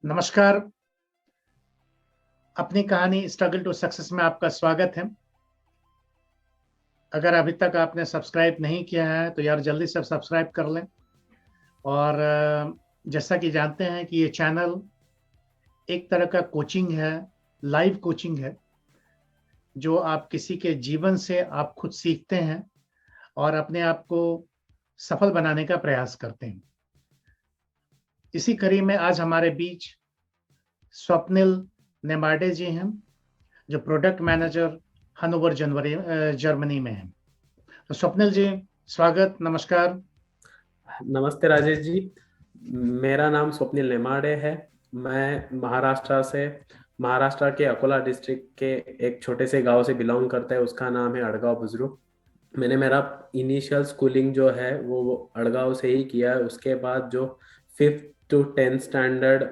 नमस्कार, अपनी कहानी स्ट्रगल टू सक्सेस में आपका स्वागत है। अगर अभी तक आपने सब्सक्राइब नहीं किया है, तो यार जल्दी से सब्सक्राइब कर लें और जैसा कि जानते हैं कि ये चैनल एक तरह का कोचिंग है, लाइव कोचिंग है, जो आप किसी के जीवन से आप खुद सीखते हैं और अपने आप को सफल बनाने का प्रयास करते हैं। इसी कड़ी में आज हमारे बीच स्वप्निल नेमाडे जी हैं, जो प्रोडक्ट मैनेजर हनोवर जर्मनी में हैं। तो स्वप्निल जी, स्वागत, नमस्कार। नमस्ते राजेश जी। मेरा नाम स्वप्निल नेमाड़े है। मैं महाराष्ट्र के अकोला डिस्ट्रिक्ट के एक छोटे से गांव से बिलोंग करता है। उसका नाम है अड़गांव बुजुर्ग। मैंने मेरा इनिशियल स्कूलिंग जो है वो अड़गांव से ही किया है। उसके बाद जो 5th to 10th स्टैंडर्ड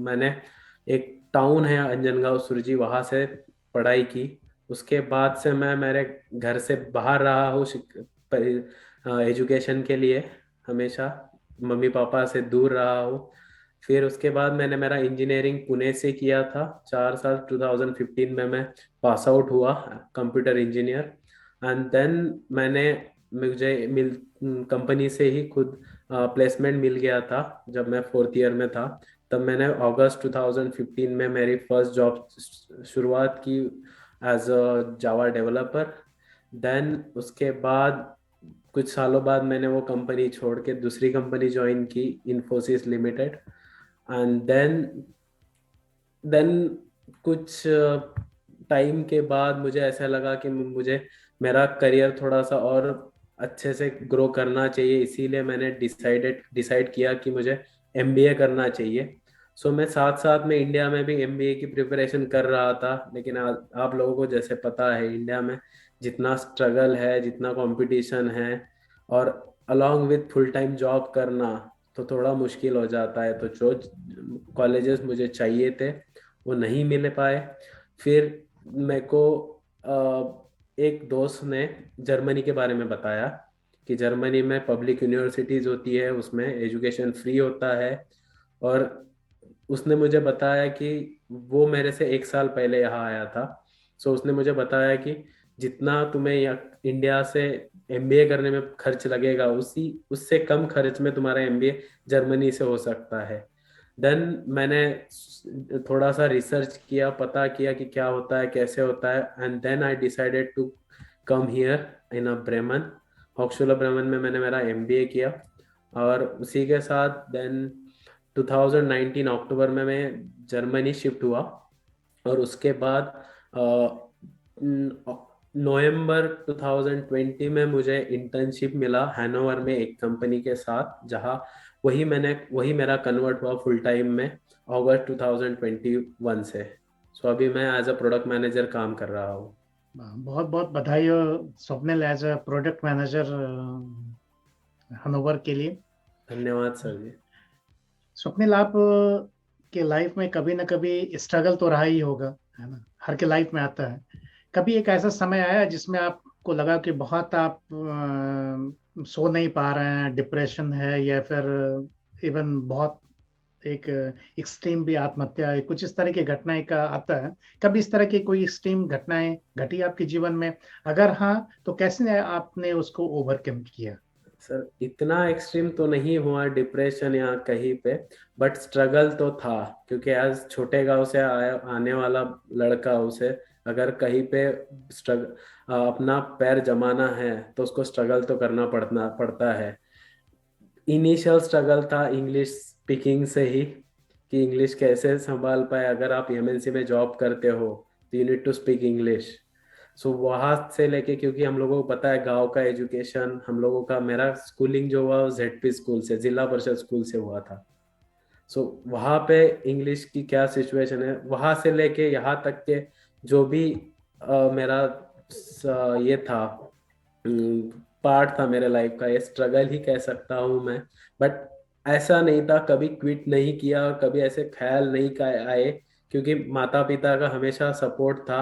मैंने एक टाउन है अंजनगांव सुरजी, वहाँ से पढ़ाई की। उसके बाद से मैं मेरे घर से बाहर रहा हूँ एजुकेशन के लिए। हमेशा मम्मी पापा से दूर रहा हूँ। फिर उसके बाद मैंने मेरा इंजीनियरिंग पुणे से किया था। 4 साल 2015 में मैं पास आउट हुआ कंप्यूटर इंजीनियर। एंड देन मैंने मुझे मिल कंपनी से ही खुद प्लेसमेंट मिल गया था जब मैं 4th ईयर में था। तब मैंने अगस्त 2015 में मेरी फर्स्ट जॉब शुरुआत की as a Java developer. Then उसके बाद कुछ सालों बाद मैंने वो कंपनी छोड़ के दूसरी कंपनी ज्वाइन की, इन्फोसिस लिमिटेड। एंड देन कुछ टाइम के बाद मुझे ऐसा लगा कि मुझे मेरा करियर थोड़ा सा और अच्छे से ग्रो करना चाहिए। इसीलिए मैंने डिसाइड किया कि मुझे एमबीए करना चाहिए। सो मैं साथ साथ में इंडिया में भी एमबीए की प्रिपरेशन कर रहा था। लेकिन आप लोगों को जैसे पता है इंडिया में जितना स्ट्रगल है, जितना कंपटीशन है, और along with full time job करना तो थोड़ा मुश्किल हो जाता है। तो जो कॉलेजेस मुझे चाहिए थे वो नहीं मिल पाए। फिर मेरे को एक दोस्त ने जर्मनी के बारे में बताया कि जर्मनी में पब्लिक यूनिवर्सिटीज होती है, उसमें एजुकेशन फ्री होता है। और उसने मुझे बताया कि वो मेरे से 1 साल पहले यहाँ आया था। सो उसने मुझे बताया कि जितना तुम्हें यहाँ इंडिया से एमबीए करने में खर्च लगेगा, उसी उससे कम खर्च में तुम्हारा एमबीए जर्मनी से हो सकता है। देन मैंने थोड़ा सा रिसर्च किया, पता किया कि क्या होता है, कैसे होता है। And then I decided to come here in a Bremen. हॉक्सुला ब्रेमन में मैंने मेरा एमबीए किया। और उसी के साथ देन 2019 अक्टूबर में मैं जर्मनी शिफ्ट हुआ। और उसके बाद नवंबर 2020 में मुझे इंटर्नशिप मिला हैनोवर में एक कंपनी के साथ, जहाँ वही मेरा कन्वर्ट हुआ फुल टाइम में अगस्त 2021 से। सो अभी मैं एज अ प्रोडक्ट मैनेजर काम कर रहा हूँ। बहुत बहुत बधाई हो Swapnil, as a product manager Hanover के लिए। धन्यवाद सर जी। स्वप्निल, आप के लाइफ में कभी ना कभी स्ट्रगल तो रहा ही होगा, है ना? हर के लाइफ में आता है। कभी एक ऐसा समय आया जिसमें आपको लगा कि बहुत आप सो नहीं पा रहे हैं, डिप्रेशन है, या फिर इवन बहुत एक एक्सट्रीम भी आत्महत्या है, कुछ इस तरह की घटनाएं का आता है? कभी इस तरह की कोई एक्सट्रीम घटनाएं घटी आपके जीवन में? अगर हाँ, तो कैसे आपने उसको ओवरकम किया? सर इतना एक्सट्रीम तो नहीं हुआ डिप्रेशन या कहीं पे, बट स्ट्रगल तो था। क्योंकि आज छोटे गांव से आने वाला लड़का, उसे अगर कहीं पे अपना पैर जमाना है तो उसको स्ट्रगल तो करना पड़ता है। इनिशियल स्ट्रगल था इंग्लिश स्पीकिंग से ही, कि इंग्लिश कैसे संभाल पाए। अगर आप एमएनसी में जॉब करते हो तो you need to speak English. So वहां से लेके, क्योंकि हम लोगों को पता है गांव का एजुकेशन, हम लोगों का मेरा स्कूलिंग जो हुआ वो जेडपी स्कूल से, जिला परिषद स्कूल से हुआ था। सो वहां पे इंग्लिश की क्या सिचुएशन है, वहां से लेके यहाँ तक के जो भी मेरा ये था, पार्ट था मेरे लाइफ का, ये स्ट्रगल ही कह सकता हूँ मैं। बट ऐसा नहीं था, कभी क्विट नहीं किया और कभी ऐसे ख्याल नहीं का आए। क्योंकि माता पिता का हमेशा सपोर्ट था।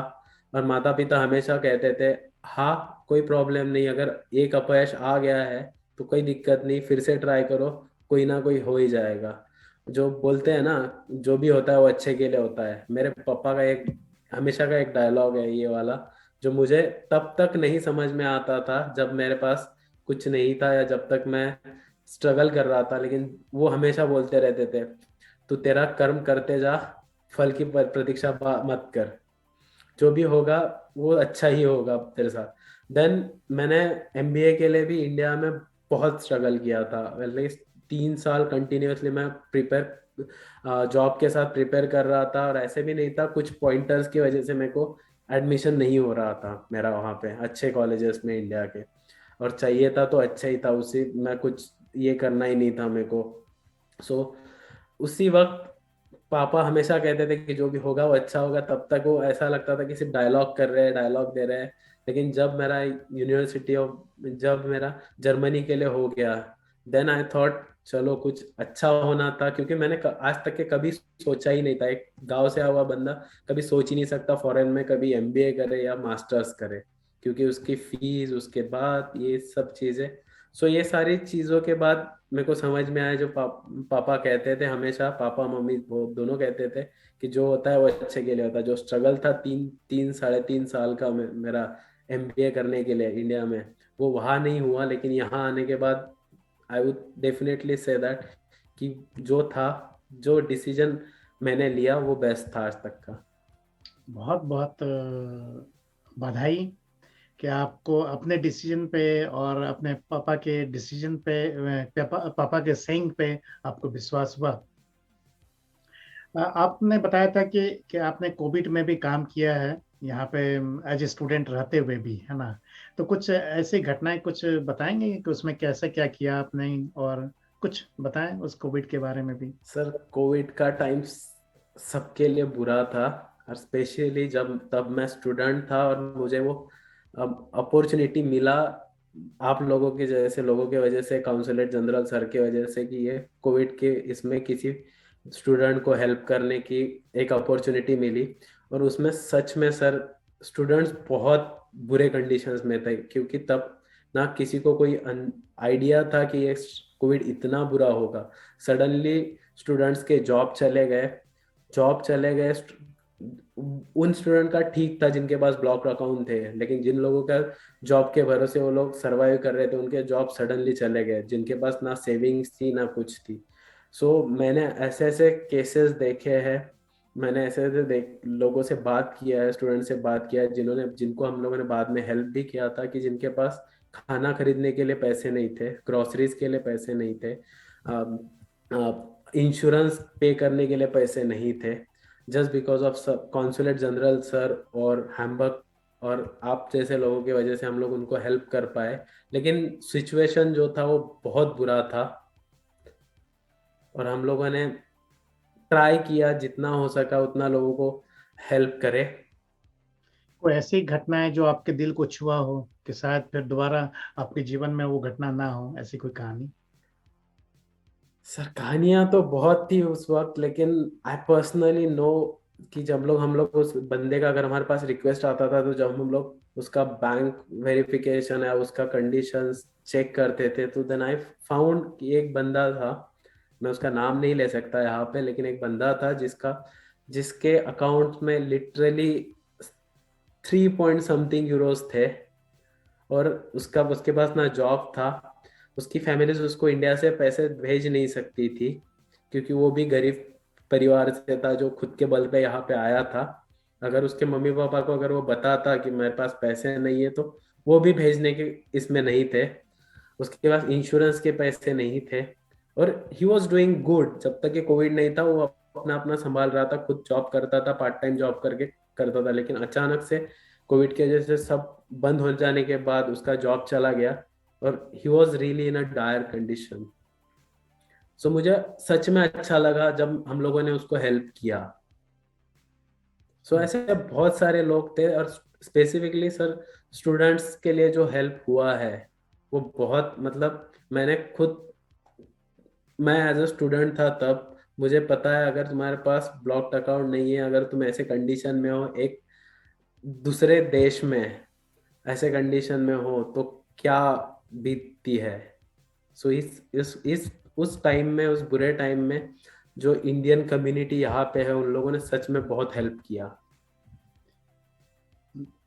और माता पिता हमेशा कहते थे हाँ कोई प्रॉब्लम नहीं, अगर एक अपयश आ गया है तो कोई दिक्कत नहीं, फिर से ट्राई करो, कोई ना कोई हो ही जाएगा। जो बोलते हैं ना, जो भी होता है वो अच्छे के लिए होता है। मेरे पापा का एक हमेशा का एक डायलॉग है ये वाला, जो मुझे तब तक नहीं समझ में आता था जब मेरे पास कुछ नहीं था, या जब तक मैं स्ट्रगल कर रहा था, लेकिन वो हमेशा बोलते रहते थे, तू तेरा कर्म करते जा, फल की प्रतीक्षा मत कर, जो भी होगा वो अच्छा ही होगा तेरे साथ। देन मैंने एमबीए के लिए भी इंडिया में बहुत स्ट्रगल किया था। एटलीस्ट 3 साल कंटिन्यूअसली मैं प्रिपेयर जॉब के साथ प्रिपेयर कर रहा था, और ऐसे भी नहीं था, कुछ पॉइंटर्स की वजह से मेरे को एडमिशन नहीं हो रहा था मेरा वहाँ पे अच्छे कॉलेजेस में इंडिया के। और चाहिए था तो अच्छा ही था, उसी मैं कुछ ये करना ही नहीं था मेरे को। सो उसी वक्त पापा हमेशा कहते थे कि जो भी होगा वो अच्छा होगा। तब तक वो ऐसा लगता था कि सिर्फ डायलॉग कर रहे हैं, डायलॉग दे रहे हैं। लेकिन जब मेरा यूनिवर्सिटी ऑफ जब मेरा जर्मनी के लिए हो गया, देन आई थॉट चलो कुछ अच्छा होना था, क्योंकि मैंने आज तक के कभी सोचा ही नहीं था, एक गांव से आया हुआ बंदा कभी सोच ही नहीं सकता फॉरेन में कभी एमबीए करे या मास्टर्स करे, क्योंकि उसकी फीस, उसके बाद ये सब चीजें। सो ये सारी चीजों के बाद मेरे को समझ में आया, जो पापा कहते थे हमेशा, पापा मम्मी वो दोनों कहते थे कि जो होता है वो अच्छे के लिए होता है। जो स्ट्रगल था तीन तीन साढ़े तीन साल का मेरा एमबीए करने के लिए इंडिया में, वो वहाँ नहीं हुआ, लेकिन यहाँ आने के बाद I would definitely say that कि जो था, जो डिसीजन मैंने लिया वो बेस्ट था आज तक का। बहुत बहुत बधाई कि आपको अपने डिसीजन पे और अपने पापा के डिसीजन पे, पापा के सेइंग पे आपको विश्वास हुआ। आपने बताया था कि आपने कोविड में भी काम किया है यहाँ पे एज ए स्टूडेंट रहते हुए भी, है ना? तो कुछ ऐसी घटनाएं कुछ बताएंगे कि उसमें कैसे क्या किया आपने, और कुछ बताएं उस कोविड के बारे में भी। सर कोविड का टाइम सबके लिए बुरा था, और स्पेशली जब तब मैं स्टूडेंट था और मुझे वो अपॉर्चुनिटी मिला आप लोगों के जैसे लोगों के वजह से, काउंसलर जनरल सर के वजह से, कि ये कोविड के इसमें किसी स्टूडेंट को हेल्प करने की एक अपॉर्चुनिटी मिली। और उसमें सच में सर स्टूडेंट्स बहुत बुरे कंडीशंस में थे, क्योंकि तब ना किसी को कोई आइडिया था कि ये कोविड इतना बुरा होगा। सडनली स्टूडेंट्स के जॉब चले गए। उन स्टूडेंट का ठीक था जिनके पास ब्लॉक अकाउंट थे, लेकिन जिन लोगों का जॉब के भरोसे वो लोग सरवाइव कर रहे थे, उनके जॉब सडनली चले गए, जिनके पास ना सेविंग्स थी ना कुछ थी। सो मैंने ऐसे ऐसे केसेस देखे हैं, मैंने ऐसे ऐसे लोगों से बात किया है, स्टूडेंट से बात किया है, जिनको हम लोगों ने बाद में हेल्प भी किया था, कि जिनके पास खाना खरीदने के लिए पैसे नहीं थे, ग्रोसरीज के लिए पैसे नहीं थे, इंश्योरेंस पे करने के लिए पैसे नहीं थे, just because of consulate general sir और हैम्बर्ग और आप जैसे लोगों की वजह से हम लोग उनको हेल्प कर पाए। लेकिन सिचुएशन जो था वो बहुत बुरा था, और हम लोगों ने ट्राई किया जितना हो सका उतना लोगों को हेल्प करे। कोई ऐसी घटनाएं जो आपके दिल को छुआ हो कि शायद फिर दोबारा आपके जीवन में वो घटना ना हो, ऐसी कोई कहानी? सर कहानियां तो बहुत थी उस वक्त, लेकिन आई पर्सनली नो कि जब लोग हम लोग उस बंदे का अगर हमारे पास रिक्वेस्ट आता था, तो जब हम लोग उसका बैंक वेरिफिकेशन है, उसका कंडीशंस चेक करते थे, तो देन आई फाउंड कि एक बंदा था, मैं उसका नाम नहीं ले सकता यहाँ पे, लेकिन एक बंदा था जिसके अकाउंट में लिटरली 3 पॉइंट समथिंग यूरोस थे, और उसका उसके पास ना जॉब था। उसकी फैमिली उसको इंडिया से पैसे भेज नहीं सकती थी, क्योंकि वो भी गरीब परिवार से था जो खुद के बल पे यहाँ पे आया था। अगर उसके मम्मी पापा को अगर वो बताता कि मेरे पास पैसे नहीं है, तो वो भी भेजने के इसमें नहीं थे। उसके पास इंश्योरेंस के पैसे नहीं थे, और ही वॉज डूइंग गुड जब तक कि कोविड नहीं था। वो अपना अपना संभाल रहा था, खुद जॉब करता था, पार्ट टाइम जॉब करके करता था। लेकिन अचानक से कोविड की वजह से सब बंद हो जाने के बाद उसका जॉब चला गया, और he was really in a dire condition. So मुझे सच में अच्छा लगा जब हम लोगों ने उसको हेल्प किया। सो ऐसे बहुत सारे लोग थे, और स्पेसिफिकली सर स्टूडेंट्स के लिए जो हेल्प हुआ है वो बहुत, मतलब मैंने खुद, मैं एज अ स्टूडेंट था तब, मुझे पता है अगर तुम्हारे पास ब्लॉक्ड अकाउंट नहीं है, अगर तुम ऐसे कंडीशन में हो, एक दूसरे देश में ऐसे कंडीशन में हो, तो क्या बीतती है। सो इस उस टाइम में, उस बुरे टाइम में जो इंडियन कम्युनिटी यहाँ पे है उन लोगों ने सच में बहुत हेल्प किया।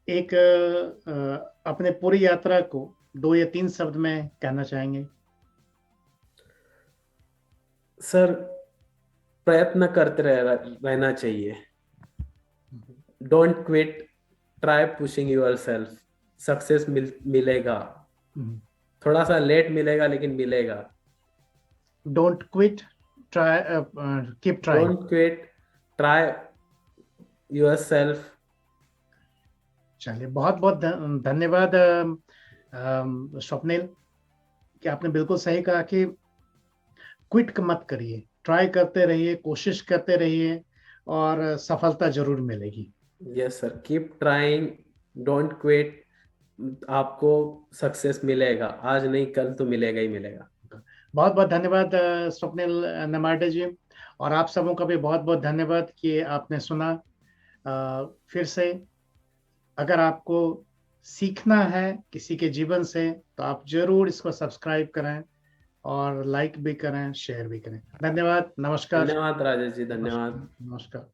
एक अपने पूरी यात्रा को 2 या 3 शब्द में कहना चाहेंगे? सर, प्रयत्न करते रहना चाहिए। Don't quit, try pushing yourself. Success मिलेगा, थोड़ा सा लेट मिलेगा लेकिन मिलेगा। Don't quit, try, keep trying. Don't quit, try yourself. चलिए, बहुत बहुत धन्यवाद स्वप्निल, कि आपने बिल्कुल सही कहा कि क्विट मत करिए, ट्राई करते रहिए, कोशिश करते रहिए और सफलता जरूर मिलेगी। Yes sir, keep trying, don't quit. आपको सक्सेस मिलेगा, आज नहीं कल तो मिलेगा ही मिलेगा। बहुत बहुत धन्यवाद स्वप्निल नेमाटे जी, और आप सबों का भी बहुत बहुत धन्यवाद कि आपने सुना। फिर से, अगर आपको सीखना है किसी के जीवन से, तो आप जरूर इसको सब्सक्राइब करें और लाइक भी करें, शेयर भी करें। धन्यवाद, नमस्कार। धन्यवाद राजेश जी, नमस्कार, धन्यवाद। नमस्कार।